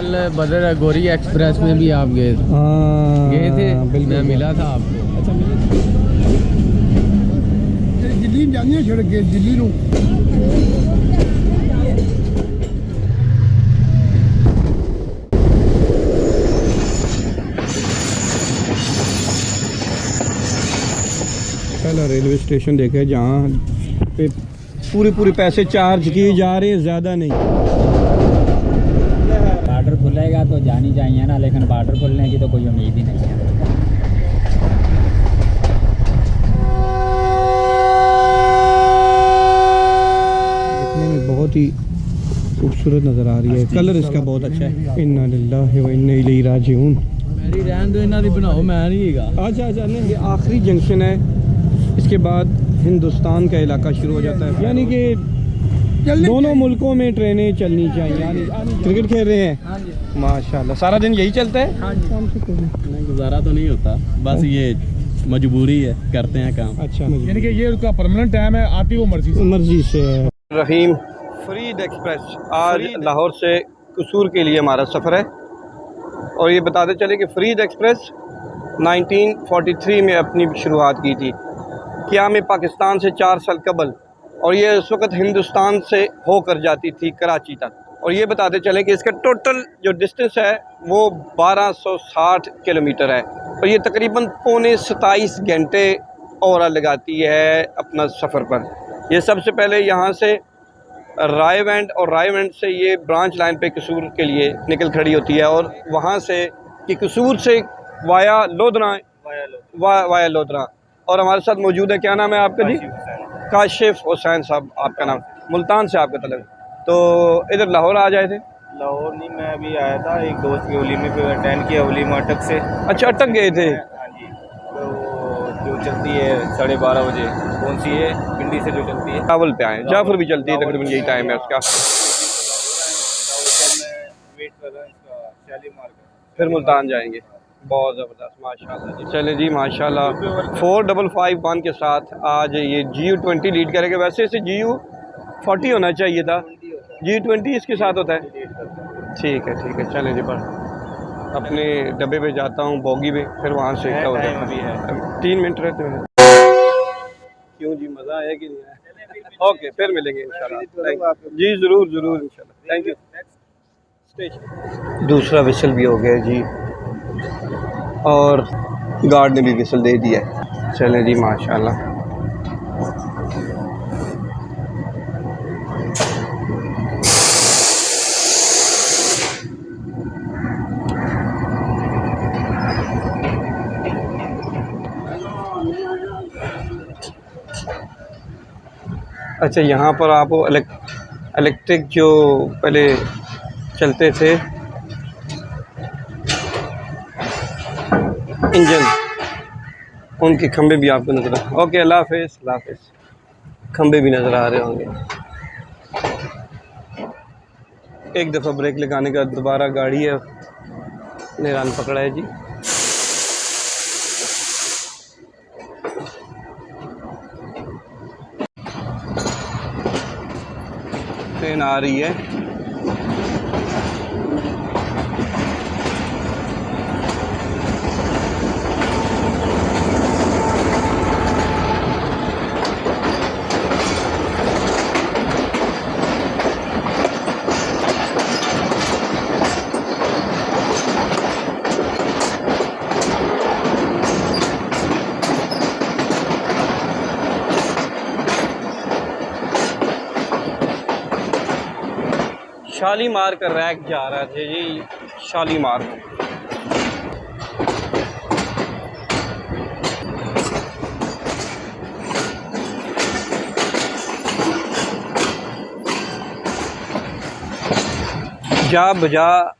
कल बदर गोरी एक्सप्रेस में भी आप गए थे? गए थे, मैं मिला था आपको। अच्छा दिल्ली जानी छड़ के दिल्ली नू पहला रेलवे स्टेशन देखे जहाँ पे पूरे पैसे चार्ज किए जा रहे हैं, ज़्यादा नहीं। बॉर्डर खुलेगा तो जानी चाहिए ना, लेकिन बॉर्डर खुलने की तो कोई उम्मीद ही नहीं है। देखने में बहुत ही खूबसूरत नज़र आ रही है, कलर इसका बहुत अच्छा है। इन्ना लिल्लाहि व इन्ना इलैहि राजिऊन। मेरी रहन दो, इन्ना दी बनाओ, मैं नहीं गा। अच्छा नहीं, ये आखिरी जंक्शन है, इसके बाद हिंदुस्तान का इलाका शुरू हो जाता है। यानी कि दोनों मुल्कों में ट्रेनें चलनी चाहिए। यानी क्रिकेट खेल रहे हैं? हाँ जी माशाल्लाह। सारा दिन यही चलता है? हाँ जी। नहीं गुजारा तो नहीं होता, बस ये मजबूरी है, करते हैं काम। अच्छा, यानी कि ये उसका परमानेंट टाइम है, आती वो मर्जी से। रहीम फरीद एक्सप्रेस आज लाहौर से कसूर के लिए हमारा सफ़र है। और ये बताते चले कि फरीद एक्सप्रेस 1943 में अपनी शुरुआत की थी, क़याम पाकिस्तान से 4 साल कबल, और ये उस वक़्त हिंदुस्तान से होकर जाती थी कराची तक। और ये बताते चलें कि इसका टोटल जो डिस्टेंस है वो 1260 किलोमीटर है, और ये तकरीबन पौने 27 घंटे और लगाती है अपना सफ़र पर। ये सबसे पहले यहाँ से रायवेंड, और रायवेंड से ये ब्रांच लाइन पे कसूर के लिए निकल खड़ी होती है, और वहाँ से कि कसूर से वाया लोधरा, वाया लोधरा। और हमारे साथ मौजूद है, क्या नाम है आपका जी? काशिफ हुसैन साहब आपका नाम, मुल्तान से आपका तलब। तो इधर लाहौर आ जाए थे? लाहौर नहीं, मैं अभी आया था एक दोस्त के वलीमे पे अटेंड किया, वलीमा अटक से। अच्छा, अटक गए थे? हाँ जी। तो जो चलती है 12:30 बजे, कौन सी है? पिंडी से जो चलती है, चावल पे आए। जाफर भी चलती है, तकरीबन यही टाइम है उसका। वेट कर रहा है इसका, शालीमार का, फिर मुल्तान जाएंगे। बहुत ज़बरदस्त, माशाल्लाह जी। चले जी, माशाल्लाह। 4551 के साथ आज ये GU20 लीड करेगा। वैसे इसे GU40 होना चाहिए था, GU20 इसके साथ होता है। ठीक है, चलें जी। पर अपने डब्बे पे जाता हूँ, बोगी पे, फिर वहाँ से क्या हो जाता है। 3 मिनट रहते हैं। क्यों जी, मज़ा आया कि नहीं आया? ओके, फिर मिलेंगे इंशाल्लाह। जी ज़रूर इंशाल्लाह, थैंक यू। दूसरा विसल भी हो गया जी, और गार्ड ने भी विसल दे दिया है। चलें जी, माशाल्लाह। अच्छा, यहाँ पर आपको इलेक्ट्रिक जो पहले चलते थे इंजन, उनके खंबे भी आपको नजर आ। ओके, अल्लाह हाफिज़। खंबे भी नज़र आ रहे होंगे। एक दफ़ा ब्रेक लगाने का दोबारा गाड़ी है ने रन पकड़ा है जी। ट्रेन आ रही है। शालीमार का रैक जा रहा था जी, शालीमार। जा बजा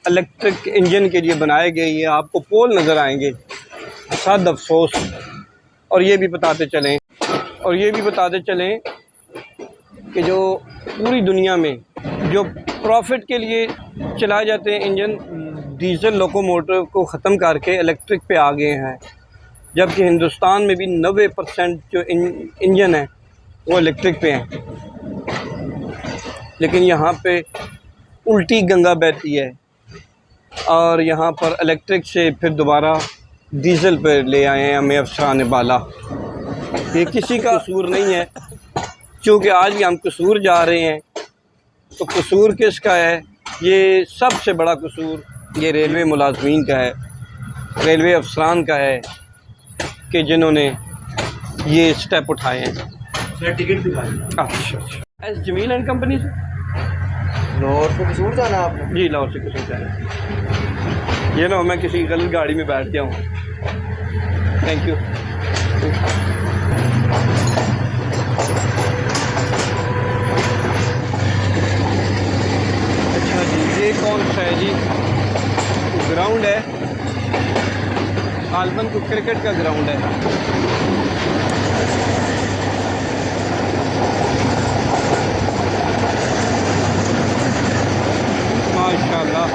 इलेक्ट्रिक इंजन के लिए बनाए गए ये आपको पोल नज़र आएंगे, सद अफसोस। और ये भी बताते चलें कि जो पूरी दुनिया में जो प्रॉफिट के लिए चलाए जाते हैं इंजन, डीजल लोकोमोटिव को ख़त्म करके इलेक्ट्रिक पे आ गए हैं, जबकि हिंदुस्तान में भी 90% जो इंजन है वो इलेक्ट्रिक पे हैं। लेकिन यहाँ पे उल्टी गंगा बहती है। और यहाँ पर इलेक्ट्रिक से फिर दोबारा डीज़ल पर ले आए हैं हमें अफसरान बाला। ये किसी का कसूर नहीं है, क्योंकि आज भी हम कसूर जा रहे हैं। तो कसूर किसका है? ये सबसे बड़ा कसूर ये रेलवे मुलाजमीन का है, रेलवे अफसरान का है कि जिन्होंने ये स्टेप उठाए हैं। टिकट दिखा अच्छा एस जमील एंड कंपनी से लाहौर से कसूर जाना आपने? जी, लाहौर से कसूर जाना। ये ना मैं किसी गलत गाड़ी में बैठ गया हूँ। Thank you. अच्छा जी, ये कौन सा है जी? ग्राउंड है, आलमन को क्रिकेट का ग्राउंड है। माशाल्लाह।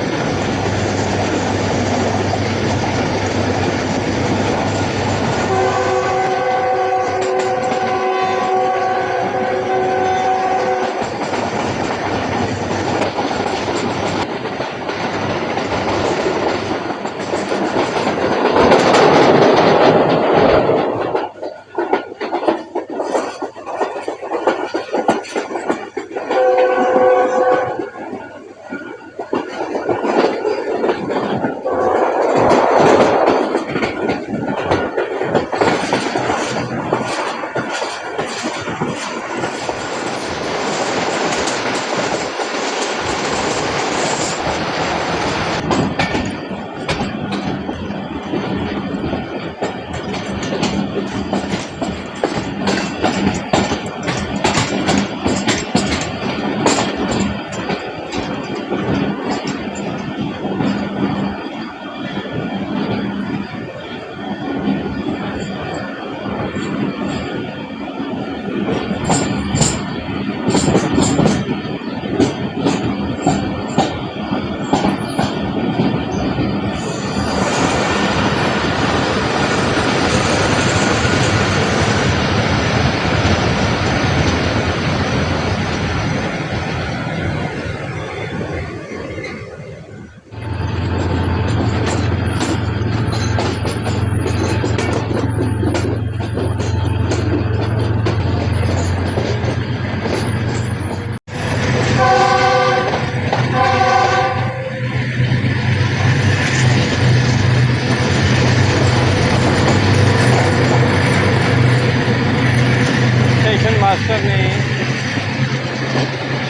मास्टर ने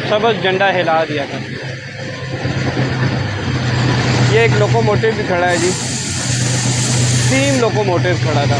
सबज झंडा हिला दिया था। ये एक लोकोमोटिव भी खड़ा है जी, 3 लोकोमोटिव खड़ा था।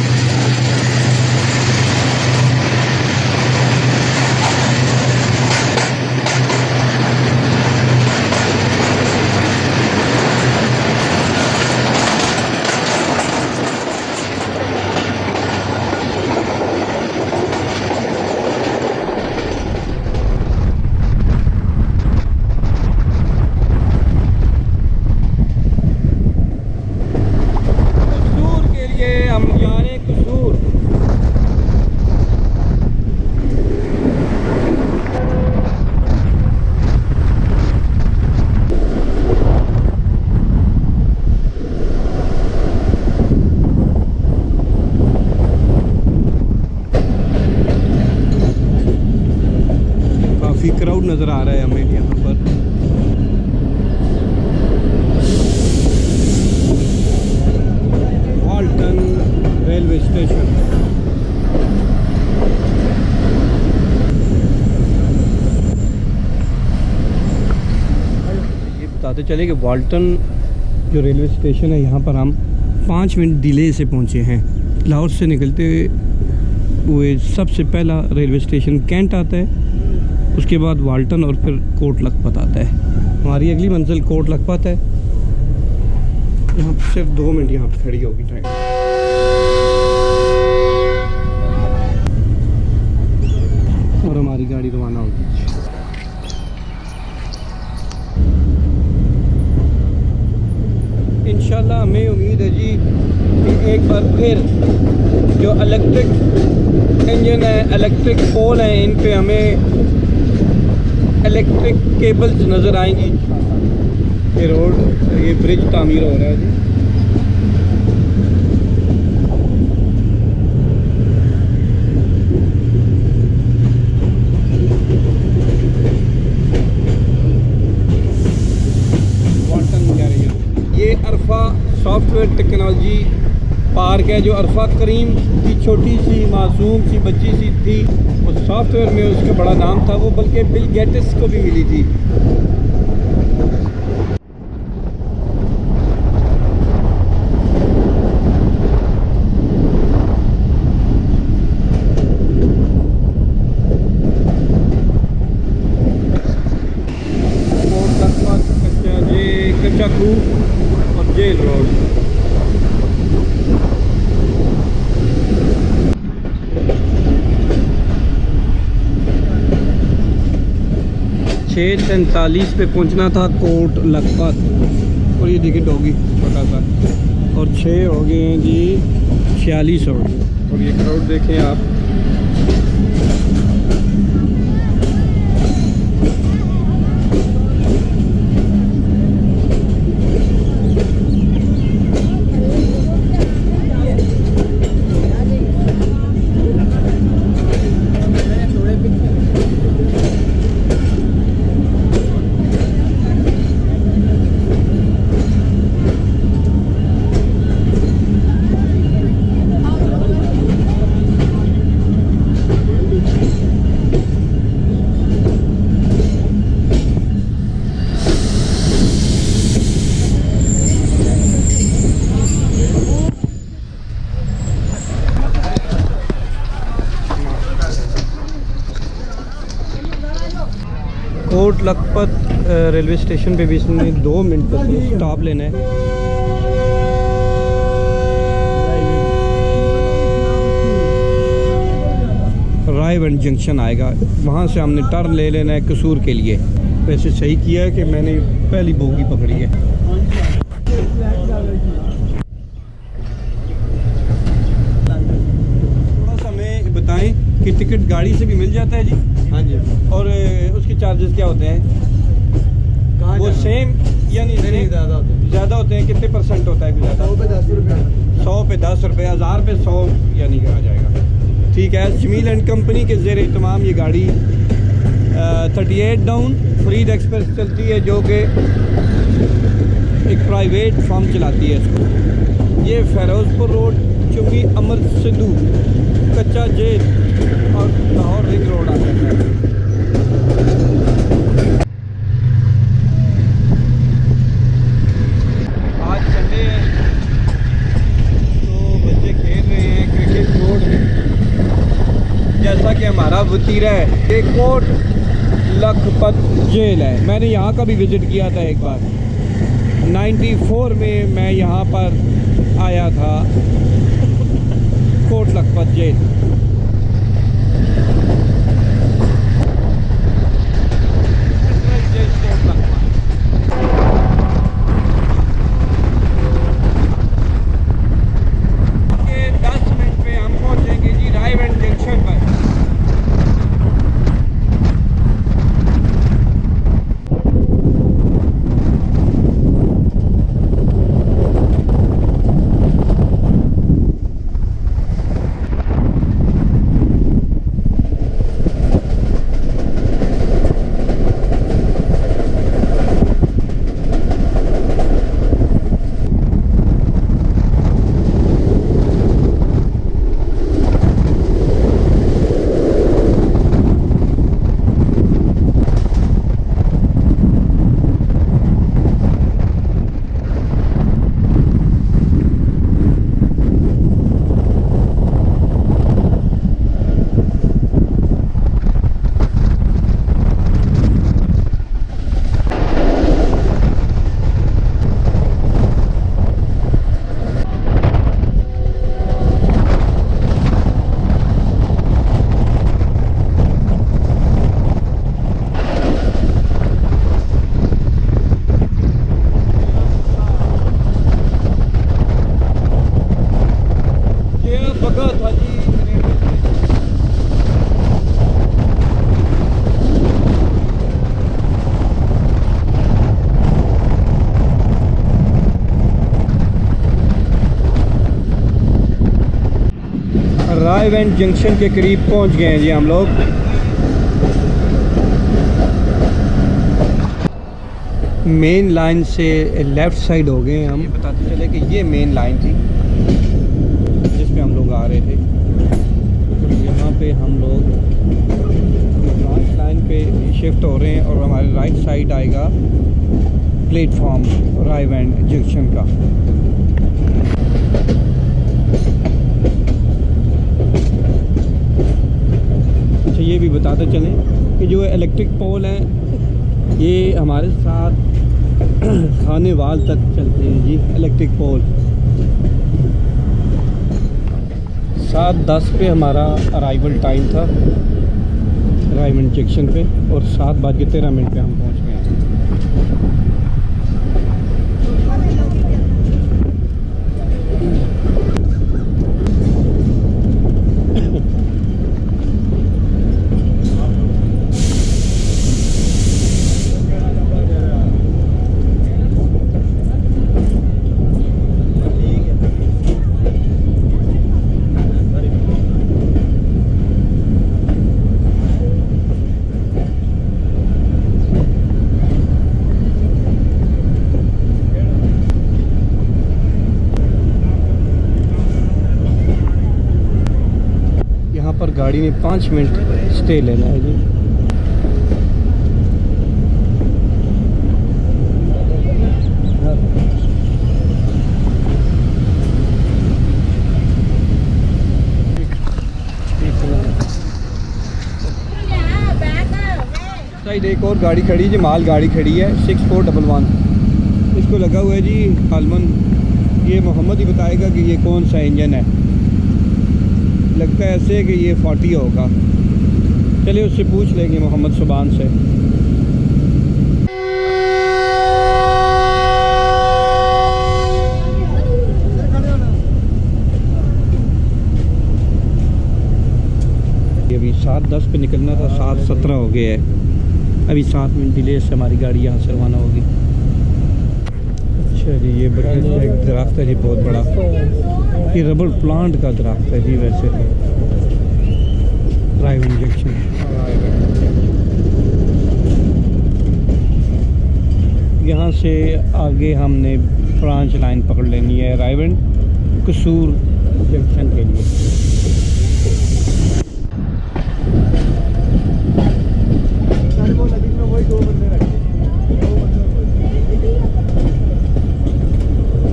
काफ़ी क्राउड नज़र आ रहा है हमें यहाँ पर। Walton railway station. ये बताते चले कि वाल्टन जो रेलवे स्टेशन है, यहाँ पर हम 5 मिनट डिले से पहुँचे हैं। लाहौर से निकलते हुए सबसे पहला रेलवे स्टेशन कैंट आता है, उसके बाद वाल्टन और फिर कोट लखपत आता है। हमारी अगली मंजिल कोट लखपत है। यहाँ पर सिर्फ 2 मिनट यहाँ पर खड़ी होगी ट्रेन। और हमारी गाड़ी रवाना होगी। इंशाल्लाह हमें उम्मीद है जी कि एक बार फिर जो इलेक्ट्रिक इंजन है, इलेक्ट्रिक पोल हैं, इन पे हमें इलेक्ट्रिक केबल्स नज़र आएंगी। ये रोड, ये ब्रिज तामीर हो रहा है जी। ये अरफा सॉफ्टवेयर टेक्नोलॉजी पार्क है, जो अरफा करीम की छोटी सी मासूम सी बच्ची सी थी, उस सॉफ्टवेयर में उसका बड़ा नाम था, वो बल्कि बिल गेट्स को भी मिली थी। कच्चा खूह और जेल रोड। छः 43 पे पहुंचना था कोट लखपत, और ये देखिए डॉगी छोटा सा, और 6 हो गए हैं जी 46 हो गए। और ये क्राउड देखें आप, कोट लखपत रेलवे स्टेशन पे भी इसने 2 मिनट तक स्टॉप लेना है। रायगंज जंक्शन आएगा, वहाँ से हमने टर्न ले लेना है कसूर के लिए। वैसे सही किया है कि मैंने पहली बोगी पकड़ी है। थोड़ा सा हमें बताएं कि टिकट गाड़ी से भी मिल जाता है जी? हाँ जी। और उसके चार्जेस क्या होते हैं? वो सेम यानी ज़्यादा होते हैं? कितने % होता है? 100 पे 10 रुपये, 100 पे 10 रुपये, 1000 पे 100 यानी आ जाएगा। ठीक है। जमील एंड कंपनी के ज़ेर इत्माम ये गाड़ी 38 डाउन फरीद एक्सप्रेस चलती है, जो कि एक प्राइवेट फर्म चलाती है इसको। ये फ़िरोज़पुर रोड, चुंगी, अमर सिद्धू, कच्चा जेल और लाहौर रिंग रोड आ जाता है। आज संडे है तो बच्चे खेल रहे हैं क्रिकेट रोड में। जैसा कि हमारा वतीरा है, ये कोट लखपत जेल है। मैंने यहाँ का भी विज़िट किया था एक बार, 94 में मैं यहाँ पर आया था, कोट लखपत जेल। रायवेंड जंक्शन के करीब पहुंच गए हैं जी हम लोग। मेन लाइन से लेफ़्ट साइड हो गए हम। बताते चले कि ये मेन लाइन थी जिस पे हम लोग आ रहे थे। यहाँ पे हम लोग ब्रांच लाइन पे शिफ्ट हो रहे हैं और हमारे राइट साइड आएगा प्लेटफॉर्म रायवेंड जंक्शन का। अच्छा, ये भी बताते चलें कि जो इलेक्ट्रिक पोल हैं ये हमारे साथ खानेवाल तक चलते हैं जी। इलेक्ट्रिक पोल 7:10 पे हमारा अराइवल टाइम था रायवेंड जंक्शन पे और 7:13 पे हम पहुंच गए हैं। पर गाड़ी में 5 मिनट स्टे लेना है जी। साइड एक और गाड़ी खड़ी है जी, माल गाड़ी खड़ी है 6411। इसको लगा हुआ है जी हालमन। ये मोहम्मद ही बताएगा कि ये कौन सा इंजन है। लगता है ऐसे कि ये 40 होगा। चलिए उससे पूछ लेंगे मोहम्मद सुबान से। अभी 7:10 पे निकलना था, 7:17 हो गया है। अभी 7 मिनट डिले से हमारी गाड़ी यहाँ से रवाना होगी। अच्छा जी, ये बड़ा एक दरख्त है जी, बहुत बड़ा। ये रबर प्लांट का दरख्त है जी। वैसे तो रायवेंड जंक्शन यहाँ से आगे हमने ब्रांच लाइन पकड़ लेनी है रायवेंड कसूर जंक्शन के लिए।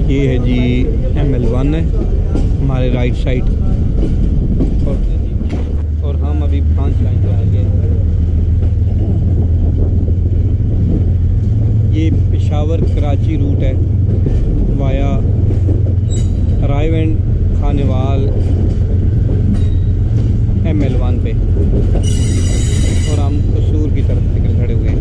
ये है जी ML1 है हमारे राइट साइड और हम अभी ब्रांच लाइन पे आ गए। ये पेशावर कराची रूट है वाया रायवेंड खानेवाल ML1 पे और हम कसूर की तरफ निकल खड़े हुए हैं।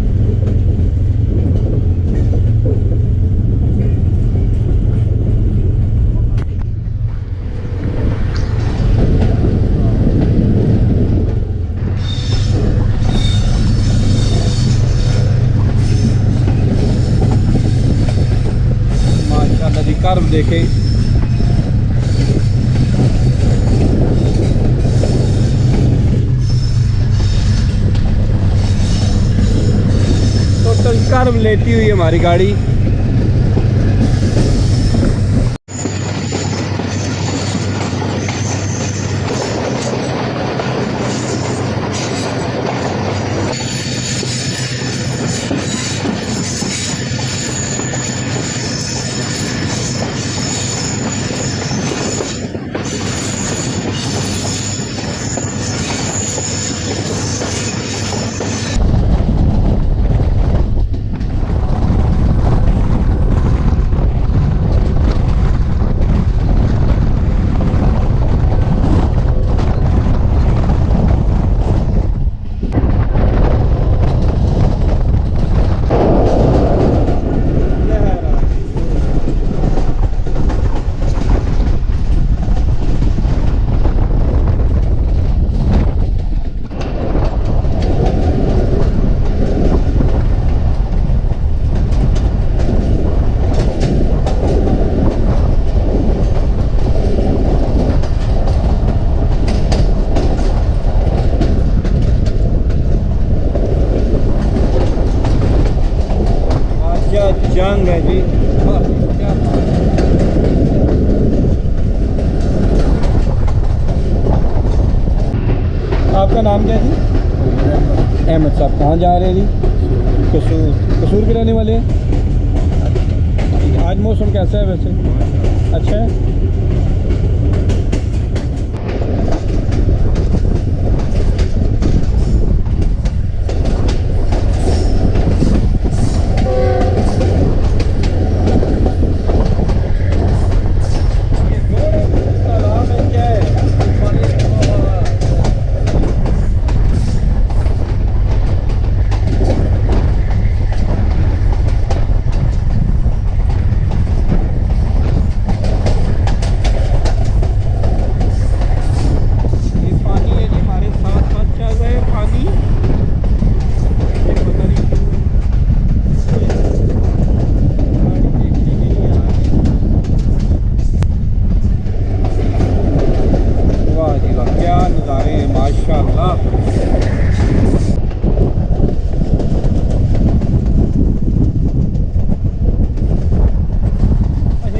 कर्व देखें, टोटल कर्व लेती हुई हमारी गाड़ी। आपका नाम क्या है जी? अहमद साहब। कहाँ जा रहे हैं जी? कसूर के रहने वाले हैं। आज मौसम कैसा है वैसे? अच्छा है।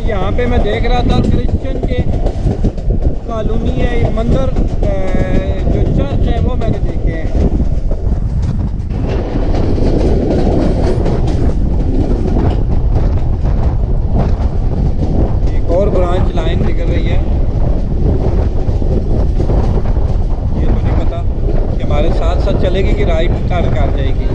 यहाँ पे मैं देख रहा था क्रिश्चियन के कॉलोनी है, मंदिर जो चर्च है वो मैंने देखे हैं। एक और ब्रांच लाइन निकल रही है, ये तो नहीं पता कि हमारे साथ साथ चलेगी कि राइट टर्न कर जाएगी।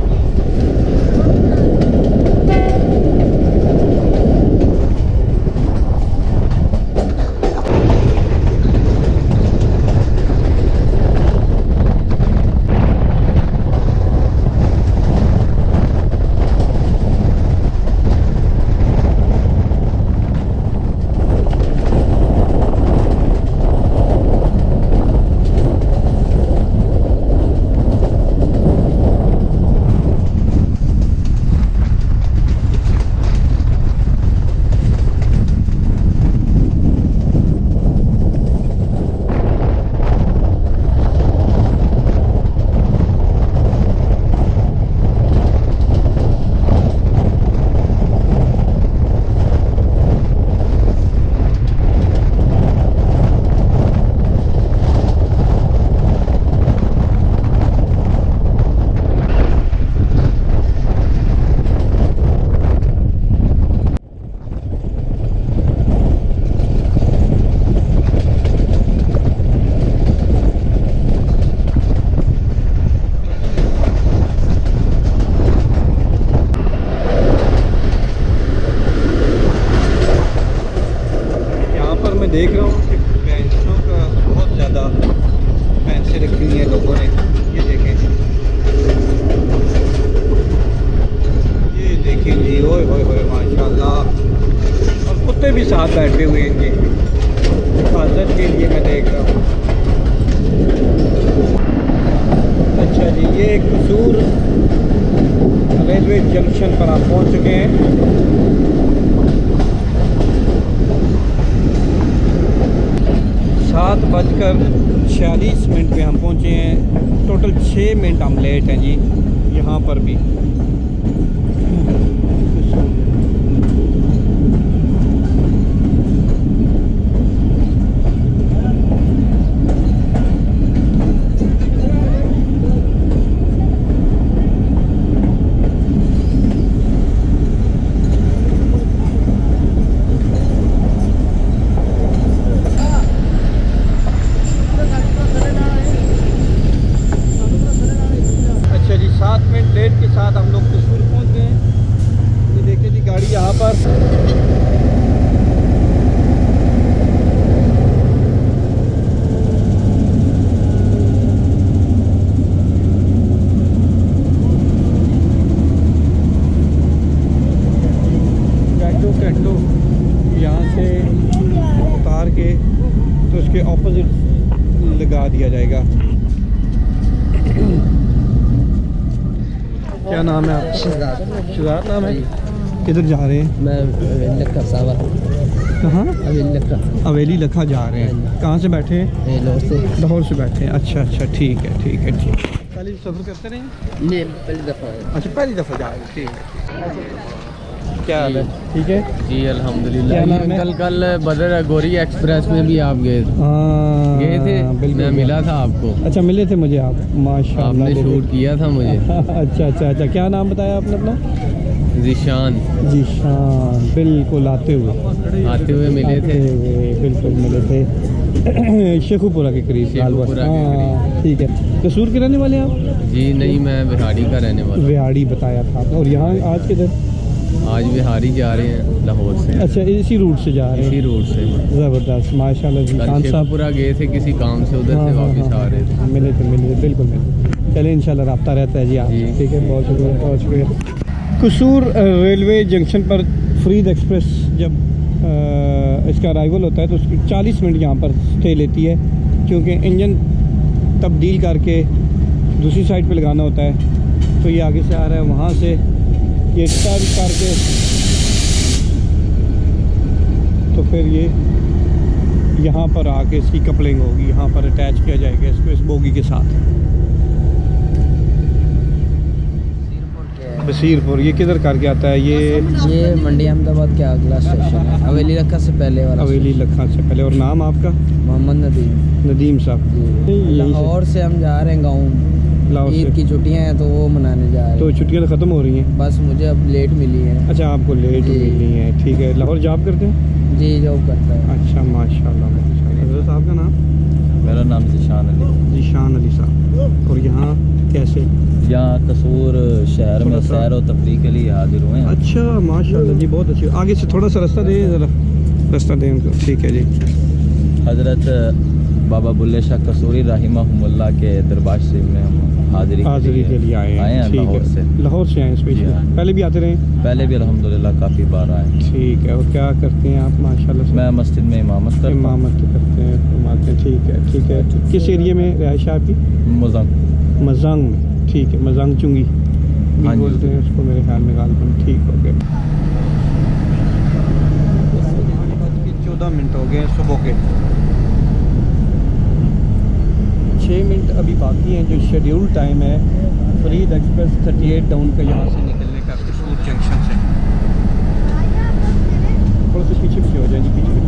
देख रहा हूँ कि भैंसों का बहुत ज़्यादा भैंसें रखी हुई हैं लोगों ने। ये देखें, ये देखें जी, ओए होए होए माशाल्लाह। और कुत्ते भी साथ बैठे हुए हैं, हिफाजत के लिए मैं देख रहा हूँ। अच्छा जी, ये कसूर रेलवे जंक्शन पर आप पहुँच चुके हैं। 7:46 पे हम पहुँचे हैं। टोटल 6 मिनट हम लेट हैं जी यहाँ पर भी। के साथ हम लोग कसूर पहुंच गए हैं। ये देखिए जी गाड़ी यहाँ पर कैंटो यहाँ से उतार के तो उसके ऑपोजिट लगा दिया जाएगा। क्या नाम है आपका? शुजात नाम है। किधर जा रहे हैं? मैं लखा सावा। कहाँ? हवेली लखा जा रहे हैं। कहाँ से बैठे हैं? लाहौर से बैठे हैं। अच्छा अच्छा, ठीक है ठीक है ठीक। पहले सफ़र करते रहे? नहीं, पहली दफ़ा है। अच्छा, पहली दफ़ा जा रहे हैं, ठीक है। क्या हाल है? ठीक है जी क्या अल्हम्दुलिल्लाह। नाम है? कल बदर गोरी एक्सप्रेस में भी आप गए थे बिल्कुल मैं मिला था आपको। अच्छा मिले थे मुझे आप, माशाल्लाह। आपने शूट किया था मुझे। अच्छा, क्या नाम बताया आपने अपना? जीशान बिल्कुल आते हुए मिले थे। बिल्कुल मिले थे शेखुपुरा के करीब। शेखुपुरा के करीब। ठीक है। कसूर के रहने वाले हैं आप? जी नहीं, मैं बिहारी का रहने वाला बिहाड़ी बताया था आपने। और यहाँ आज किधर? हूँ। आज बिहारी जा रहे हैं लाहौर से। अच्छा इसी रूट से जा रहे इसी हैं। रूट से ज़बरदस्त माशाल्लाह जी। कल खान साहब शेखुपुरा गए थे किसी काम से, उधर से वापस आ रहे थे। मिले थे बिल्कुल मिले। चले इंशाल्लाह रब्ता रहता है जी आप। जी। ठीक है, बहुत शुक्रिया। कसूर रेलवे जंक्शन पर फरीद एक्सप्रेस जब इसका अराइवल होता है तो उसकी 40 मिनट यहाँ पर स्टे लेती है, क्योंकि इंजन तब्दील करके दूसरी साइड पे लगाना होता है। तो ये आगे से आ रहा है, वहाँ से ये टर्न करके तो फिर ये यहाँ पर आके इसकी कपलिंग होगी, यहाँ पर अटैच किया जाएगा इसको इस बोगी के साथ। बसीरपुर ये किधर करके आता है? ये मंडी अहमदाबाद के अगला स्टेशन है, हवेली लखा से पहले वाला। हवेली लखा से पहले। और नाम आपका? मोहम्मद नदीम साहब। लाहौर से हम जा रहे हैं गाँव। लाहौर ईद से। की छुट्टियां हैं तो वो मनाने जा रहे तो हैं। छुट्टियां तो ख़त्म हो रही हैं? बस मुझे अब लेट मिली है। अच्छा आपको लेट जी। मिली हैं, ठीक है। लाहौर जॉब करते हैं? जी जॉब करता है। अच्छा माशाल्लाह माशाल्लाह। हज़रत साहब का नाम? मेरा नाम जिशान अली। जीशान अली साहब। और यहाँ कैसे? यहाँ कसूर शहर में थोड़ा सा- सैर और तफरीह के लिए हाजिर हुए हैं। अच्छा माशाल्लाह जी, बहुत अच्छी। आगे से थोड़ा सा रास्ता दें, ज़रा रास्ता दें उनको। ठीक है जी। हजरत बाबा बुल्ले शाह कसूरी रहिमहुमुल्लाह के दरबार शरीफ में हम हाजिरी के लिए आए हैं। हैं ठीक लाहौर है। से। लाहौर से आए जी स्पेशली? हाँ। पहले भी आते रहे? पहले भी अल्हम्दुलिल्लाह काफ़ी बार आए हैं। ठीक है। और क्या करते हैं आप माशाल्लाह से? मैं मस्जिद में इमामत करता हूँ। इमामत करते हैं, फरमाते हैं। ठीक है। किस एरिया में रिहाइश है आपकी? मुज़ंग। मजांग में। ठीक है, मजांग चुंगी भी हाँ जी। बोलते हैं उसको मेरे ख्याल में गालबन। ठीक हो गया। 14 मिनट हो गए सुबह के। 6 मिनट अभी बाकी हैं जो शेड्यूल टाइम है फरीद एक्सप्रेस 38 डाउन का यहाँ से निकलने का कसूर जंक्शन से। थोड़ा सा पीछे हो जाए जी, पीछे।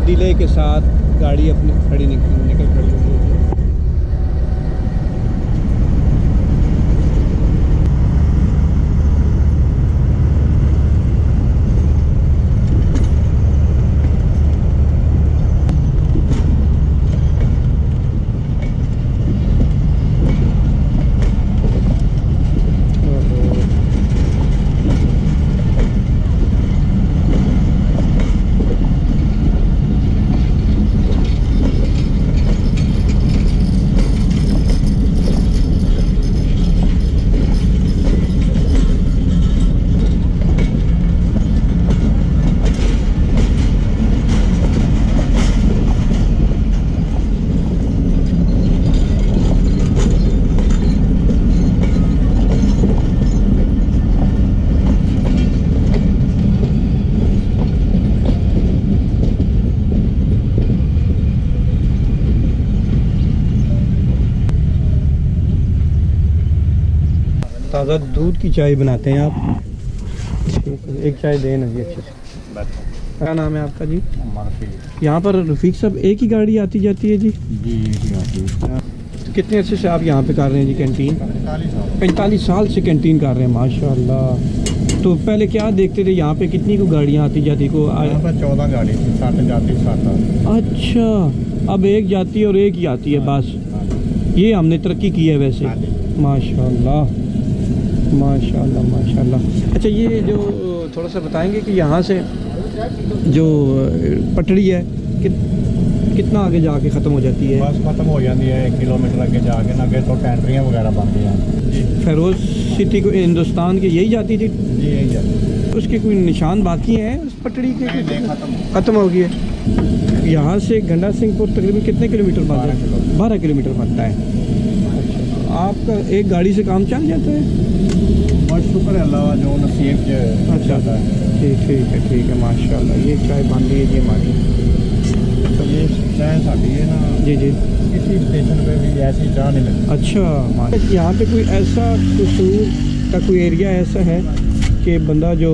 डिले के साथ गाड़ी अपनी निकल खड़ी हुई है। ताज़ा दूध की चाय बनाते हैं आप? ठीक है, एक चाय दें ना जी अच्छे से। क्या नाम है आपका जी? यहाँ पर रफ़ीक साहब एक ही गाड़ी आती जाती है जी? तो कितने अर्से से आप यहाँ पे कर रहे हैं जी कैंटीन? 45 साल से कैंटीन कर रहे हैं, माशाल्लाह। तो पहले क्या देखते थे यहाँ पे, कितनी को गाड़ियाँ आती जाती को? 14 गाड़ी थी, 7 जाती 7। अच्छा, अब एक जाती है और एक ही आती है बस। ये हमने तरक्की की है वैसे। माशाल्लाह माशाल्लाह माशाल्लाह। अच्छा ये जो थोड़ा सा बताएंगे कि यहाँ से जो पटड़ी है कितना आगे जाके ख़त्म हो जाती है? बस खत्म हो जाती है 1 किलोमीटर आगे जाके ना, आगे तो टैंटरियाँ वगैरह बनती हैं। फेरोज सिटी को हिंदुस्तान की यही जाती थी? जी यही जाती। उसके कोई निशान बाकी हैं उस पटड़ी के? नहीं, ख़त्म हो गई है। यहाँ से गंडा सिंहपुर तकरीबन कितने किलोमीटर बनता है? 12 किलोमीटर बनता है। अच्छा, आपका एक गाड़ी से काम चल जाता है? बस शुक्र है अल्लाह जो नसीब से अच्छा ठीक है माशाल्लाह। ये चाय बन रही है जी हमारी। ये चाय साड़ी है ना जी किसी स्टेशन पे भी ऐसी चाय नहीं मिलती। अच्छा, यहाँ पे कोई ऐसा कसूर का कोई एरिया ऐसा है कि बंदा जो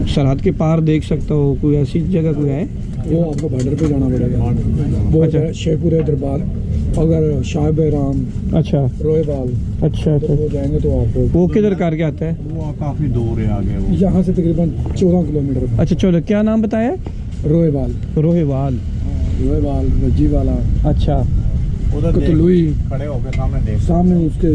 सरहद के पार देख सकता हो, कोई ऐसी जगह कोई है? वो आपको बॉर्डर पे जाना पड़ेगा। वो अच्छा। शेखपुर है दरबार, अगर शाह बैराम, अच्छा रोएवाल अच्छा तो वो जाएंगे तो आपको वो किधर करके आता है? वो काफ़ी दूर है आगे वो। यहाँ से तकरीबन 14 किलोमीटर। अच्छा चलो, क्या नाम बताया? रोएवाल, रोहेवाल। रोएवाल, वजीवाला, अच्छा उधर कतलुई, खड़े होकर सामने देख सामने उसके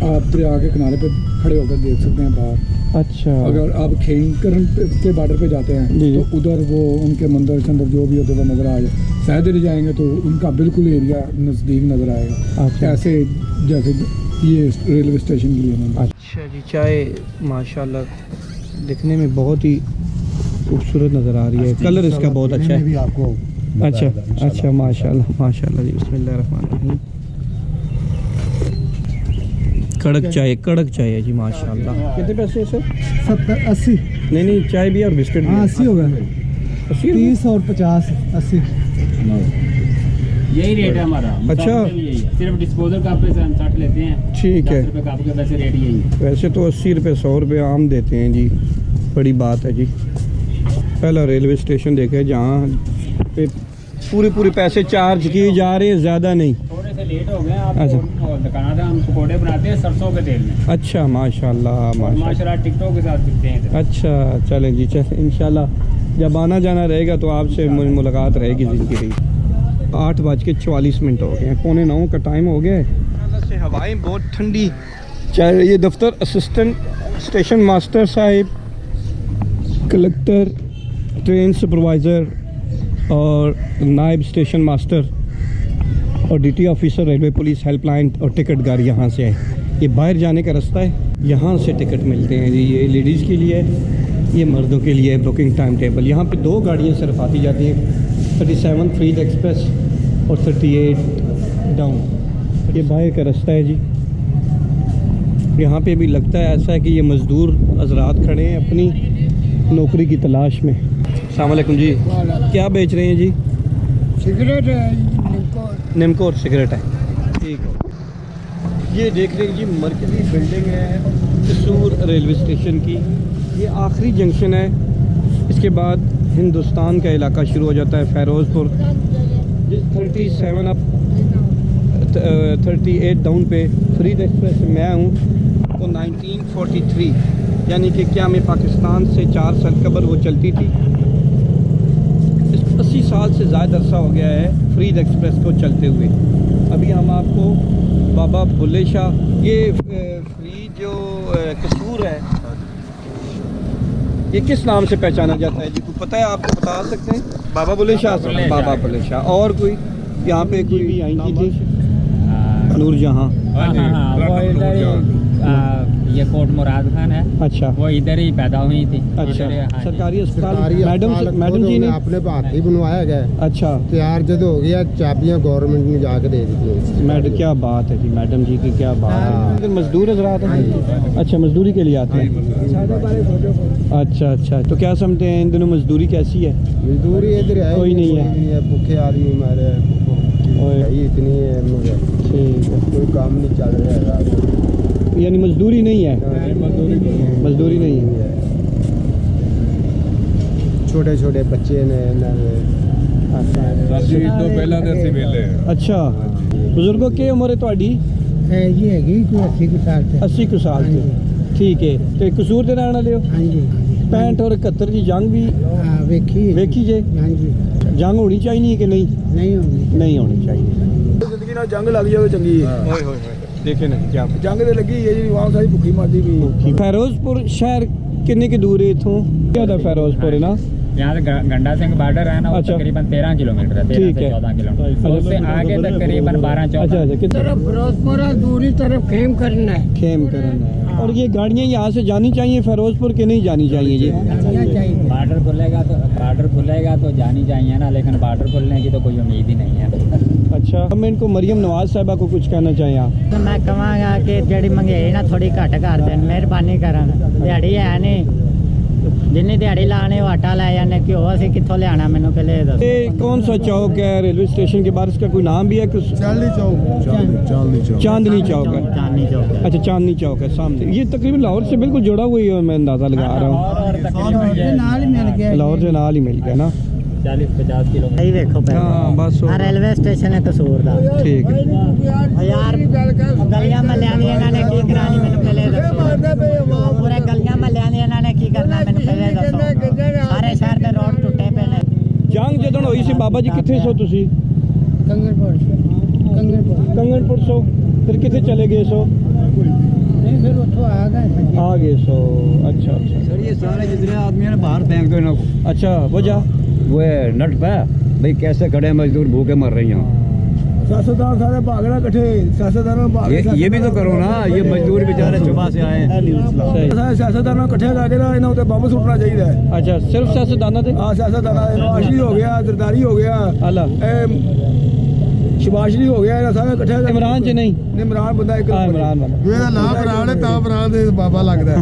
आप दरिया के किनारे पे खड़े होकर देख सकते हैं बाहर। अच्छा अगर आप खेंकरन के बॉर्डर पे जाते हैं जी। तो उधर वो उनके मंदिर के अंदर जो भी होते वो नज़र आ जाए। शायद जाएंगे तो उनका बिल्कुल एरिया नज़दीक नज़र आएगा। अच्छा। ऐसे जैसे ये रेलवे स्टेशन के लिए। अच्छा जी, चाय माशाल्लाह दिखने में बहुत ही खूबसूरत नज़र आ रही है। कलर इसका बहुत अच्छा है। भी आपको अच्छा माशाल्लाह माशाल्लाह जी। बिस्मिल्लाहिर्रहमानिर्रहीम। कड़क चाय है जी माशाल्लाह। कितने पैसे है सर? 70 80 नहीं चाय भी और बिस्किट भी। 80 होगा। 80 30 और 50 80। यही रेट है हमारा। अच्छा। यही है। सिर्फ डिस्पोजल कप पे से हम 60 लेते हैं। ठीक है। 10 रुपए कप के वैसे रेट यही है। वैसे तो 80 रुपये 100 रुपये आम देते हैं जी। बड़ी बात है जी। पहला रेलवे स्टेशन देखे जहाँ पे पूरे पैसे चार्ज किए जा रहे हैं, ज़्यादा नहीं। थोड़े से लेट हो गए आप। अच्छा। दुकान था, हम पकौड़े बनाते हैं सरसों के तेल में। अच्छा माशाल्लाह माशाल्लाह टिकटों के साथ बिकते हैं। अच्छा चलें जी, चलें इंशाल्लाह जब आना जाना रहेगा तो आपसे मुलाकात रहेगी ज़िंदगी। 8:44 हो गए हैं, 8:45 का टाइम हो गया है। से हवाएं बहुत ठंडी। चाहे ये दफ्तर असिस्टेंट स्टेशन मास्टर साहिब, कलेक्टर, ट्रेन सुपरवाइज़र और नायब स्टेशन मास्टर और DT officer, railway police helpline और टिकट गाड़ी यहाँ से है। ये बाहर जाने का रास्ता है, यहाँ से टिकट मिलते हैं जी। ये लेडीज़ के लिए, ये मर्दों के लिए बुकिंग टाइम टेबल। यहाँ पे 2 गाड़ियाँ सिर्फ आती जाती हैं, 37 फ्रीड एक्सप्रेस और 38 डाउन। ये बाहर का रास्ता है जी। यहाँ पे भी लगता है ऐसा है कि ये मज़दूर हजरात खड़े हैं अपनी नौकरी की तलाश में। अस्सलाम वालेकुम जी, क्या बेच रहे हैं जी? सिगरेट निमकोर सिगरेट है। ठीक है। ये देख रहे हैं जी, मरकज़ी बिल्डिंग है कसूर रेलवे स्टेशन की। ये आखिरी जंक्शन है, इसके बाद हिंदुस्तान का इलाका शुरू हो जाता है, फ़ैरोज़पुर। 37 अप 38 डाउन पे फ्रीड एक्सप्रेस मैं हूँ तो 1943 यानी कि क्या मैं पाकिस्तान से 4 साल कबल वो चलती थी। 80 साल से ज़्यादा अरसा हो गया है फ्रीड एक्सप्रेस को चलते हुए। अभी हम आपको बाबा बुल्ले शाह, ये फ्रीड जो कसूर है, ये किस नाम से पहचाना जाता है जी? कुछ पता है आपको? बता सकते हैं? बाबा बुल्ले शाह से। बाबा बुल्ले शाह। और कोई यहाँ पे कोई भी आई थी? नूर जहाँ। वो इधर ये कोट मुराद खान है। अच्छा, वो इधर ही पैदा हुई थी। अच्छा। इधर ही, हाँ जी। सरकारी अस्पताल मैडम जी ने अपने हाथ ही बनवाया गया। अच्छा तैयार जब हो गया, चाबियां गवर्नमेंट ने जाके दे दी। मैडम, क्या बात है जी, मैडम जी की क्या बात है। मजदूर हजरात हैं? अच्छा, मजदूरी के लिए आते हैं। अच्छा, तो क्या समझते हैं इन दिनों मजदूरी कैसी है? मजदूरी इधर है कोई नहीं है। भूखे आदमी हमारे इतनी है, ठीक है। कोई काम नहीं चल रहा है। यानी मजदूरी नहीं है? मजदूरी नहीं है। छोटे छोटे बच्चे ने अच्छा, बुजुर्गों की उम्र है थोड़ी? ये हैगी कोई 80 कुछ साल से। 80 कुछ साल से। ठीक है। तो कसूर के रहने वाले हो? हाँ जी। 65 और 71 की जंग भी वेखी जे? हाँ जी। जंग होनी चाहिए कि नहीं? नहीं होनी नहीं होनी चाहिए। जिंदगी ना जंग लग जाए चंगी है। ओए होए होए। देखे नहीं क्या जंग ते लगी है जी वहां सारी भुखी मरदी भी। फिरोजपुर शहर किन्ने की दूर है इथों? क्या होता फिरोजपुर है ना? यहाँ से गंडा सिंह बॉर्डर है ना, वो अच्छा। तकरीबन 13 किलोमीटर है, 13 ठीक से है। 14 किलोमीटर। उससे आगे तकरीबन 12-14। अच्छा कितना फिरोजपुर दूरी तरफ खेम करना है। खेम करना है। और ये गाड़ियाँ यहाँ से जानी चाहिए फिरोजपुर के नहीं जानी चाहिए जी? बॉर्डर खुलेगा तो जानी चाहिए ना, लेकिन बॉर्डर खुलने की तो कोई उम्मीद ही नहीं है। अच्छा, हम इनको मरियम नवाज साहिबा को कुछ कहना चाहिए आप? तो मैं कहांगा कि जेडी मंगेई ना थोड़ी घट कर देन, मेहरबानी करन। दिहाड़ी है नहीं, जिन्नी दिहाड़ी लाने आटा लै जाने, घ्यो असीं कित्थों लियाना, मैनूं पहले ये दसो। ये कौन सा चौक है रेलवे स्टेशन के बाहर? इसका कोई नाम भी है? चांदनी चौक। चांदनी चौक है। चांदनी चौक। अच्छा चांदनी चौक है सामने। ये तकरीबन लाहौर से बिल्कुल जुड़ा हुआ है, मैं अंदाजा लगा रहा हूँ। नाल ही मिल गया, लाहौर से नाल ही मिल गया ना? 40-50 किलोमीटर। सही देखो पहले। हाँ बस आ रेलवे स्टेशन है कसूर दा। ठीक है। यार गलियां महलियां दी इन्हां ने की करानी, मैनूं पहले दसो। पूरे गलियां महलियां दी इन्हां ने की करना, मैनूं पहले दसो। सारे शहर दे रोड टुੱਟੇ पए ने। जंग जदों होई सी बाबा जी किथे सो तुसी? कंगनपुर सो। फिर किथे चले गए सो? नहीं फिर उठो आ गए सो। अच्छा अच्छा सर ये सारे जितने आदमी हैं बाहर फेंक दो इनको। अच्छा वजह वो है नट पे भाई कैसे खड़े मजदूर भूखे मर रहे हैं। सियासतदान सारे भाग रहे इकट्ठे, सियासतदानों भाग ये भी तो करो ना, ये मजदूर बेचारे सुबह से आए हैं। सही। सियासतदानों इकट्ठे करके ना इन्हों ते बम सुट्टना चाहिए। अच्छा सिर्फ सियासतदाना थे? हाँ सियासतदान, आशरी हो गया, जरदारी हो गया, आला शबाशरी हो गया, इन्हें सारे इकट्ठे। इमरान च नहीं? इमरान बंदा एक हाँ इमरान वाला। ਇਹਦਾ ਨਾਮ ਇਮਰਾਨ ਹੈ ਤਾਂ ਇਮਰਾਨ ਦੇ ਬਾਬਾ ਲੱਗਦਾ।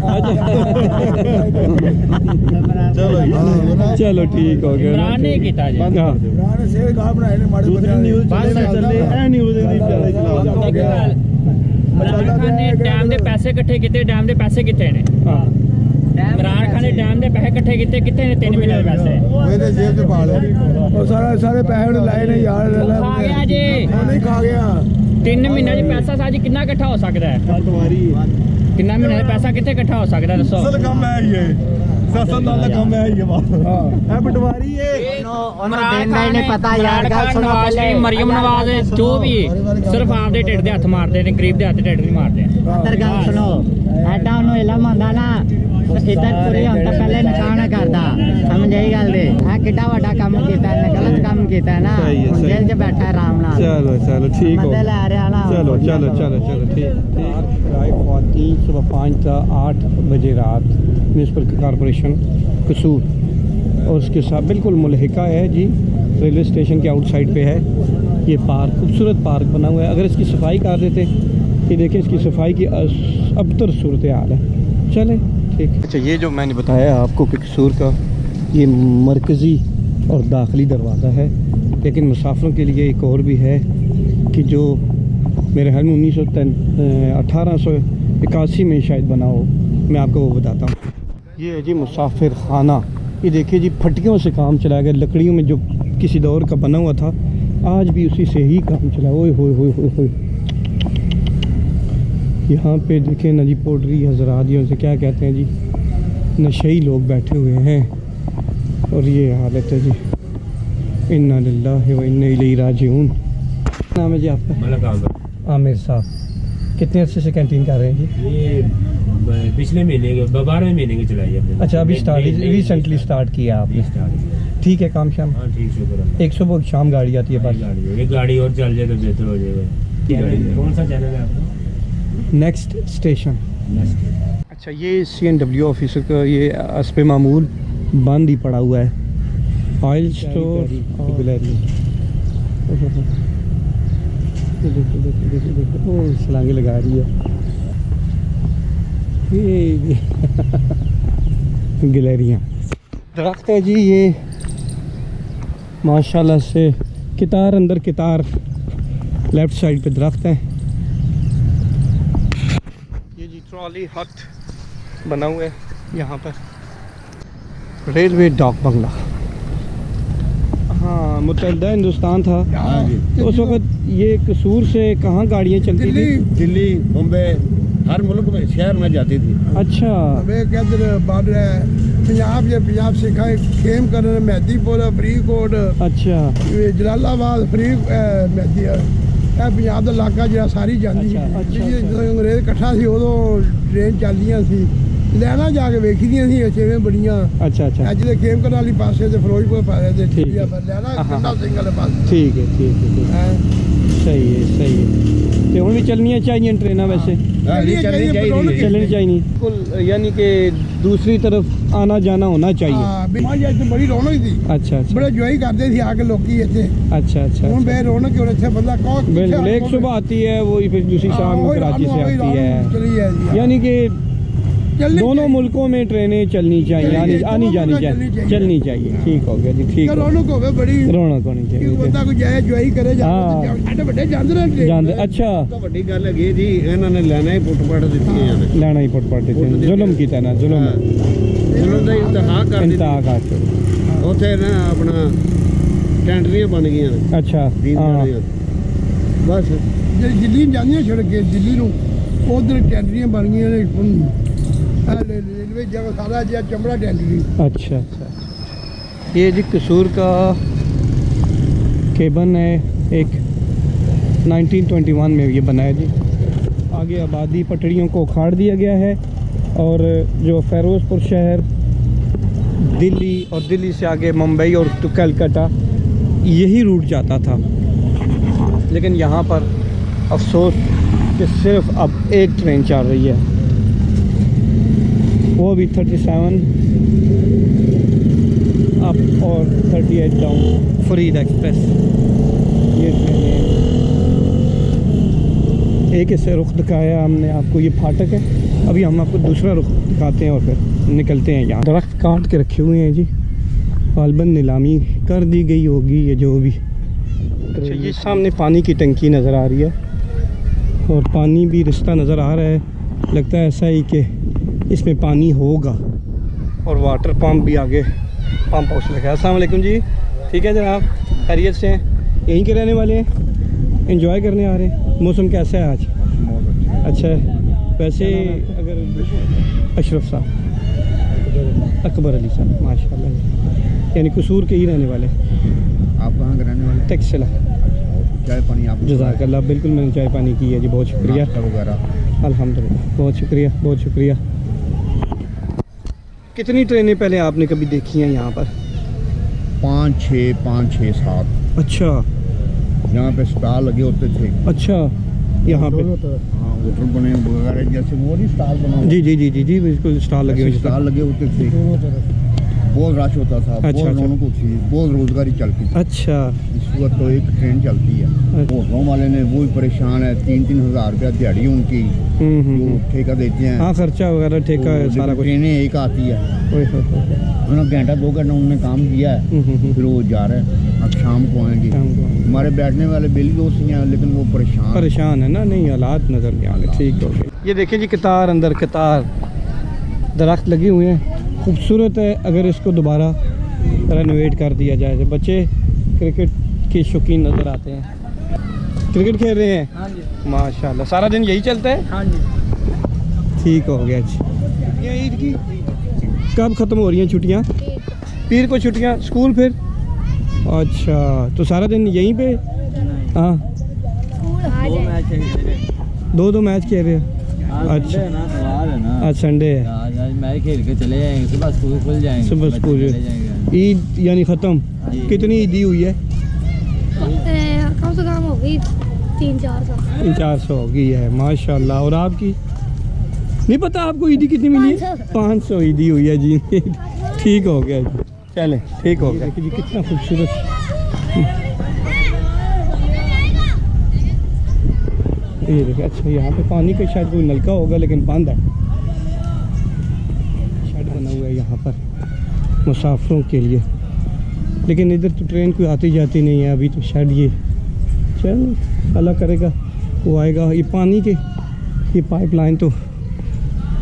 चलो ठीक हो गया। इमरान ने कीता जी। हाँ। ਇਮਰਾਨ ਨੇ ਸੇਧ ਗਾਲ ਬਣਾਏ ਨੇ ਮਾੜੇ ਬੰਦੇ। इमरान खान ने डैम दे पैसे इकट्ठे किते, डैम दे पैसे कितने ने? हाँ। इमरान खान ने डैम दे पैसे इकट्ठे किते, कितने ने? 3 महीने दे पैसे। ਇਹਦੇ ਜੇਬ 'ਚ ਪਾ ਲਏ और सारे पैसे ਉਹਨੇ ਲਾਏ ਨੇ ਯਾਰ। खा गया जी। ਉਹ ਨਹੀਂ ਖਾ ਗਿਆ। 3 महीने दी पैसा साजी कितना इकट्ठा हो सकता है? कितना महीने दा पैसा कितने इकट्ठा हो सकता है दसो? ਕੰਮ ਹੈ ਇਹ ਸਿਆਸਤ ਨਾਲ ਦਾ ਕੰਮ ਹੈ ਇਹ ਬਾਤ। ਹਾਂ ਇਹ ਪਟਵਾਰੀ ਹੈ। देन का ही नहीं पता यार। गल सुनो नवाज पहले। शरीफ, मरियम नवाज जो भी सिर्फ आपदे ढिड दे हथ मारते ने, गरीब दे हथ ढिड नहीं मारते। अंदर गल सुनो, ऐडा ਉਹਨੂੰ ਇਲਮ ਹੁੰਦਾ ਨਾ इधर पूरी हम तो पहले निकाह करदा, समझ आई गल दे। हां किड्डा वड्डा काम कीता है, गलत काम कीता है ना, जेल च बैठा है आराम नाल। चलो चलो ठीक हो। मजे ले रहा ना। चलो चलो चलो चलो ठीक। राय ख्वातीन सुबह 5 से 8 बजे रात म्यूनसिपल कॉरपोरेशन कसूर और उसके साथ बिल्कुल मुल्हिका है जी, रेलवे स्टेशन के आउटसाइड पे है ये पार्क, खूबसूरत पार्क बना हुआ है। अगर इसकी सफाई कर देते, ये देखें इसकी सफाई की अबतर सूरत हाल है। चलें ठीक। अच्छा ये जो मैंने बताया आपको कि कसूर का ये मरकज़ी और दाखिली दरवाज़ा है, लेकिन मुसाफिरों के लिए एक और भी है कि जो मेरे ख्याल में 1881 में शायद बना हो, मैं आपको वो बताता हूँ। ये है जी मुसाफिर खाना। ये देखिए जी फटियों से काम चलाया गया, लकड़ियों में जो किसी दौर का बना हुआ था, आज भी उसी से ही काम चला। ओए होए होए होए होए। यहाँ पे देखें ना जी पोड्री हजरात, से क्या कहते हैं जी, नशेई लोग बैठे हुए हैं और ये हालत है जी। इन्ना लिल्लाहि व इन्ना इलैहि राजिऊन। नाम है जी आपका? आमिर साहब। कितने अर्से से कैंटीन कर रहे हैं जी? ये पिछले महीने के 12वें महीने की चलाई है। अच्छा अभी रिसेंटली स्टार्ट किया आपने? ठीक है काम शाम? हाँ ठीक शुक्र। एक सुबह शाम गाड़ी आती है बस? एक गाड़ी और चल जाए तो बेहतर हो जाएगा। कौन सा चैनल है आपका? Next station. अच्छा ये CNW ऑफिसर का ये अस्पे मामूल बंद ही पड़ा हुआ है। ऑयल स्टोर छलांगे लगा रही है ये गिलहरियाँ। दरख्त है जी ये माशाल्लाह से, कितार अंदर कितार, लेफ्ट साइड पे दरख्त है। ये जी ट्रॉली हट बना हुआ है यहाँ पर, रेलवे डाक बंगला। हाँ मुत्तहिदा हिंदुस्तान था तो उस वक्त ये कसूर से कहाँ गाड़ियाँ चलती थी? दिल्ली मुंबई हर मुल्क में शहर में जाती थी। अच्छा बॉर्डर है पंजाब, ये पंजाब सिखा खेम कर मेहदीपुर, फरीदकोट, अच्छा जलालाबाद, ਇਹ ਪੰਜਾਬ ਦਾ ਇਲਾਕਾ ਜਿਹੜਾ ਸਾਰੀ ਜਾਂਦੀ ਜਦੋਂ ਅੰਗਰੇਜ਼ ਇਕੱਠਾ ਸੀ ਉਦੋਂ ਟ੍ਰੇਨ ਚੱਲਦੀਆਂ ਸੀ ਲੈਣਾ ਜਾ ਕੇ ਵੇਖੀਆਂ ਸੀ ਛੇਵੇਂ ਬੜੀਆਂ ਅੱਛਾ ਅੱਛਾ ਅੱਜ ਦੇ ਖੇਮਕਰ ਵਾਲੀ ਪਾਸੇ ਤੇ ਫਿਰੋਜ਼ਪੁਰ ਪਾਸੇ ਤੇ ਠੀਕ ਹੈ ਪਰ ਲੈਣਾ ਕੰਡਾ ਸਿੰਘ ਵਾਲੇ ਪਾਸੇ ਠੀਕ ਹੈ ਸਹੀ ਹੈ ਤੇ ਹੁਣ ਵੀ ਚੱਲਣੀਆਂ ਚਾਹੀਦੀਆਂ ਟ੍ਰੇਨਾਂ ਵੈਸੇ ਚੱਲਣੀ चाहिए बिल्कुल यानी कि दूसरी तरफ आना जाना होना चाहिए हाँ बिमारी तो बड़ी रौनक थी अच्छा अच्छा बड़े ज्वाई करते थे आके लोग अच्छा अच्छा हूँ बे रौनक और अच्छे बंदा बिल्कुल एक सुबह आती है वो फिर दूसरी शाम को कराची से आती है यानी कि दोनों मुल्कों में ट्रेनें चलनी चाहिए आनी जानी चाहिए चलनी चाहिए ठीक हो गया जी ठीक रौनक हो बड़ी रौनक होनी चाहिए बंदा कोई जाए ज्वाई करे अच्छा ਵੱਡੀ ਗੱਲ ਹੈਗੀ ਜੀ ਇਹਨਾਂ ਨੇ ਲੈਣਾ ਹੀ ਪੁੱਟ-ਪੱਟ ਦਿੱਤੀਆਂ ਨੇ ਲੈਣਾ ਹੀ ਪੁੱਟ-ਪੱਟ ਦਿੱਤੀਆਂ ਜ਼ੁਲਮ ਕੀਤਾ ਨਾ ਜ਼ੁਲਮ ਦਾ ਇੰਤਹਾ ਕਰ ਦਿੱਤਾ ਉੱਥੇ ਨਾ ਆਪਣਾ ਟੈਂਡਰੀਆਂ ਬਣ ਗਈਆਂ ਨੇ ਅੱਛਾ ਬਸ ਦਿੱਲੀ ਜਾਂਦੀਆਂ ਸੜਕ ਕੇ ਦਿੱਲੀ ਨੂੰ ਉਧਰ ਟੈਂਡਰੀਆਂ ਬਣ ਗਈਆਂ ਨੇ रेलवे जगह सारा जो चमड़ा टैंडरी अच्छा अच्छा ये जी कसूर का केबन है एक 1921 में ये बनाया जी आगे आबादी पटड़ियों को उखाड़ दिया गया है और जो फ़िरोज़पुर शहर दिल्ली और दिल्ली से आगे मुंबई और तो कलकत्ता यही रूट जाता था लेकिन यहाँ पर अफसोस कि सिर्फ अब एक ट्रेन चल रही है वो भी 37 अप और 38 डाउन फरीद एक्सप्रेस ये ट्रेनें एक इससे रुख दिखाया हमने आपको ये फाटक है अभी हम आपको दूसरा रुख दिखाते हैं और फिर निकलते हैं यहाँ दरख्त काट के रखे हुए हैं जी गालबन नीलामी कर दी गई होगी ये जो भी अच्छा ये सामने पानी की टंकी नज़र आ रही है और पानी भी रिश्ता नज़र आ रहा है लगता है ऐसा ही कि इसमें पानी होगा और वाटर पंप भी आगे पंप हाउस लगा है। अस्सलाम वालेकुम जी ठीक है जनाब खैरियत से हैं यहीं के रहने वाले हैं एंजॉय करने आ रहे हैं मौसम कैसा है आज अच्छा है वैसे अगर अशरफ साहब अकबर अली साहब माशाल्लाह यानी कसूर के ही रहने वाले आप कहाँ के रहने वाले टेक्सला चाय पानी आप जज़ाकल्लाह बिल्कुल मैंने चाय पानी की है जी बहुत शुक्रिया वगैरह अल्हम्दुलिल्लाह बहुत शुक्रिया कितनी ट्रेनें पहले आपने कभी देखी हैं यहाँ पर 5 6 7 अच्छा यहाँ पे स्टॉल लगे होते थे अच्छा यहाँ पे हाँ होटल बने वगैरह जैसे वो नहीं स्टॉल बना जी जी जी जी जी बिल्कुल स्टॉल लगे हुए स्टॉल लगे होते थे बहुत रश होता था अच्छा, बहुत रौनक होती थी बहुत रोजगारी चलती थी अच्छा इस वक्त तो एक ट्रेन चलती है होटलों वाले ने वो भी परेशान है 3-3 हज़ार रुपया दिहाड़ी उनकी जो ठेका देते हैं हाँ खर्चा वगैरह ठेका है सारा कुछ ट्रेनें एक आती है उन्होंने घंटा 2 घंटा उन्होंने काम किया है फिर वो जा रहे हैं अब शाम को आएंगे हमारे बैठने वाले बिल दोस्त हैं लेकिन वो परेशान है ना नहीं हालात नज़र नहीं आ रहे ठीक हो गए ये देखिए जी कतार अंदर कतार दरख्त लगे हुए हैं खूबसूरत है अगर इसको दोबारा रेनोवेट कर दिया जाए तो बच्चे क्रिकेट के शौकीन नज़र आते हैं क्रिकेट खेल रहे हैं हाँ जी माशाल्लाह सारा दिन यही चलता है हाँ जी ठीक हो गया जी ये ईद की कब ख़त्म हो रही हैं छुट्टियाँ पीर को छुट्टियाँ स्कूल फिर अच्छा तो सारा दिन यहीं पे हाँ 2 मैच खेल रहे हैं अच्छा आज संडे है आज मैच खेल के चले जाएंगे सुबह स्कूल खुल जाएंगे सुबह स्कूल ईद यानी ख़त्म कितनी ईदी हुई है कम से कम हो गई 300-400 हो गई है माशाल्लाह और आपकी नहीं पता आपको ईदी कितनी मिली है 500 ईदी हुई है जी ठीक हो गया जी चलें ठीक हो गया जी कितना खूबसूरत ये देखिए अच्छा यहाँ पे पानी का शायद कोई नलका होगा लेकिन बंद है शेड बना हुआ है यहाँ पर मुसाफिरों के लिए लेकिन इधर तो ट्रेन कोई आती जाती नहीं है अभी तो शेड ये चल अल्लाह करेगा वो आएगा ये पानी के ये पाइपलाइन तो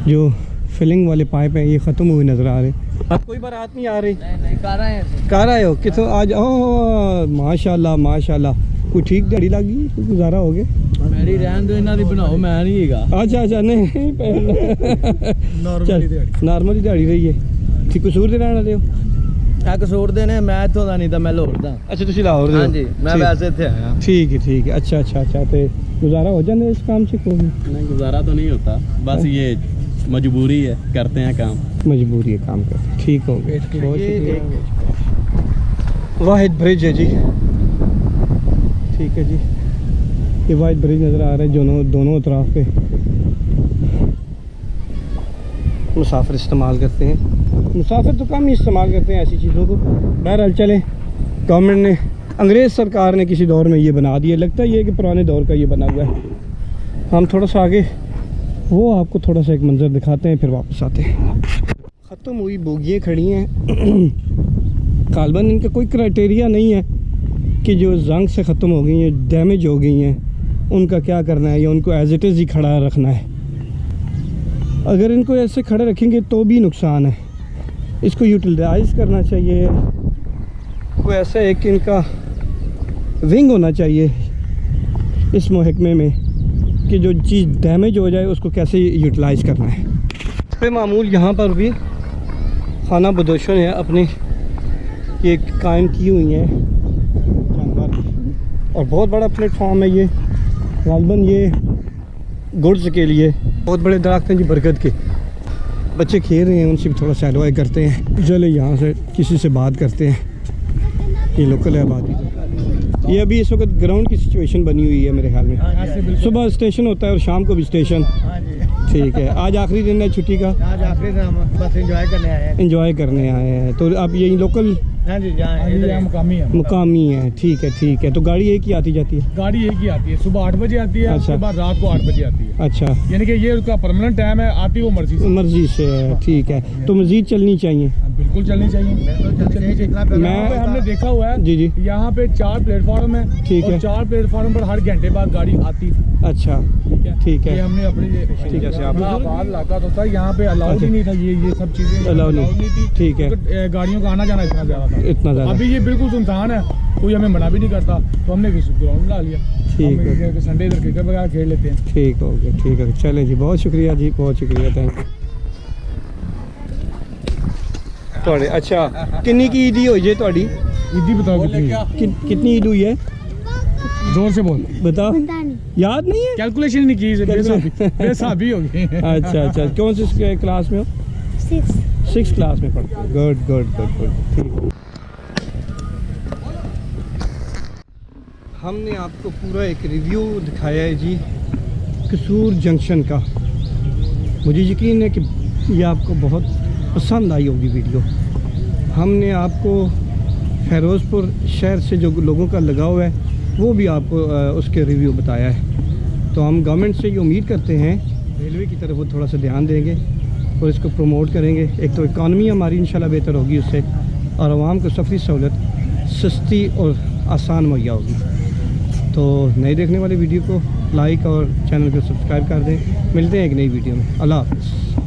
जो फिलिंग वाले पाइप हैं ये ख़त्म हुए नज़र आ रहे अब कोई बारात नहीं आ रही नहीं कार आए हो कितों आज माशाल्लाह माशाल्लाह कोई ठीक दिहाड़ी लग गई कोई गुजारा हो गया मेरी रहन दो इन्हां दी बनाओ मैं नहीं हैगा अच्छा अच्छा नहीं नॉर्मल दिहाड़ी रही है ठीक कसूर दे रहने वाले हो ਆ ਕਸੂਰ ਦੇ ਨੇ ਮੈਂ ਇੱਥੋਂ ਦਾ ਨਹੀਂ ਤਾਂ ਮੈਂ ਲਾਹੌਰ ਦਾ अच्छा तुसी लाहौर दे हो? ਹਾਂਜੀ ਮੈਂ ठीक। ਵੈਸੇ ਇੱਥੇ ਆਇਆ ठीक है अच्छा ते गुजारा हो जाने इस काम से कोई नहीं गुजारा तो नहीं होता बस ये मजबूरी है करते हैं काम मजबूरी है काम करते ठीक हो गए बहुत शुक्रिया वाहिद ब्रिज है जी ठीक है जी ये वाहिद ब्रिज नज़र आ रहा है दोनों तरफ पे मुसाफिर इस्तेमाल करते हैं मुसाफिर तो कम ही इस्तेमाल करते हैं ऐसी चीज़ों को बहरहाल चलें गवर्नमेंट ने अंग्रेज़ सरकार ने किसी दौर में ये बना दिया लगता है ये कि पुराने दौर का ये बना हुआ है हम थोड़ा सा आगे वो आपको थोड़ा सा एक मंज़र दिखाते हैं फिर वापस आते हैं ख़त्म हुई बोगियाँ खड़ी हैं गालबन इनका कोई क्राइटेरिया नहीं है कि जो जंग से ख़त्म हो गई हैं डैमेज हो गई हैं उनका क्या करना है या उनको एज इट इज़ ही खड़ा रखना है अगर इनको ऐसे खड़े रखेंगे तो भी नुकसान है इसको यूटिलाइज़ करना चाहिए कोई ऐसा एक इनका विंग होना चाहिए इस महकमे में कि जो चीज़ डैमेज हो जाए उसको कैसे यूटिलाइज़ करना है पे मामूल यहाँ पर भी खाना बदोशन है अपने ये कायम की हुई हैं जानवर और बहुत बड़ा प्लेटफॉर्म है ये गालबन ये गुड्स के लिए बहुत बड़े दरख्त हैं जी बरगद के बच्चे खेल रहे हैं उनसे भी थोड़ा सैलवाई करते हैं चले यहाँ से किसी से बात करते हैं ये लोकल है आबादी ये अभी इस वक्त ग्राउंड की सिचुएशन बनी हुई है मेरे ख्याल में सुबह स्टेशन होता है और शाम को भी स्टेशन ठीक है आज आखिरी दिन है छुट्टी का आज आखिरी दिन हम बस एंजॉय करने आए हैं तो आप यही लोकल मुकामी है ठीक है तो गाड़ी एक ही आती जाती है गाड़ी एक ही आती है सुबह 8 बजे आती है अच्छा। उसके बाद रात को 8 बजे आती है अच्छा यानी कि ये उसका परमानेंट टाइम है आती वो मर्जी से है ठीक है तो मज़ीद चलनी चाहिए बिल्कुल चलनी चाहिए मैं हमने देखा हुआ है जी यहाँ पे 4 प्लेटफॉर्म है ठीक है 4 प्लेटफॉर्म पर हर घंटे बाद गाड़ी आती अच्छा ठीक है ये हमने अपनी ठीक है आबाद इलाका तो था यहाँ पे अलाउड ही नहीं था ये सब चीजें अलाउ नहीं थी ठीक है तो गाड़ियों का आना जाना इतना ज्यादा था इतना ज़्यादा अभी ये बिल्कुल सुनसान है कोई हमें मना भी नहीं करता तो हमने ग्राउंड ला लिया ठीक है संडे इधर क्रिकेट वगैरह खेल लेते हैं ठीक हो गया ठीक है चले जी बहुत शुक्रिया जी बहुत शुक्रिया थैंक यू थोड़े अच्छा कितनी की ईदी हुई है थोड़ी ईदी बताओ कितनी ईद हुई है जोर से बोल बताओ याद नहीं है कैलकुलेशन नहीं की बेसाबी होगी अच्छा कौन सी क्लास में हो 6 क्लास में पढ़ते हो गुड ठीक हमने आपको पूरा एक रिव्यू दिखाया है जी कसूर जंक्शन का मुझे यकीन है कि ये आपको बहुत पसंद आई होगी वीडियो हमने आपको फ़िरोज़पुर शहर से जो लोगों का लगाव है वो भी आपको उसके रिव्यू बताया है तो हम गवर्नमेंट से ये उम्मीद करते हैं रेलवे की तरफ वो थोड़ा सा ध्यान देंगे और इसको प्रमोट करेंगे एक तो इकॉनमी हमारी इंशाल्लाह बेहतर होगी उससे और आवाम को सफरी सहूलत सस्ती और आसान मुहैया होगी तो नए देखने वाले वीडियो को लाइक और चैनल को सब्सक्राइब कर दें मिलते हैं एक नई वीडियो में अल्लाह हाफ़िज़।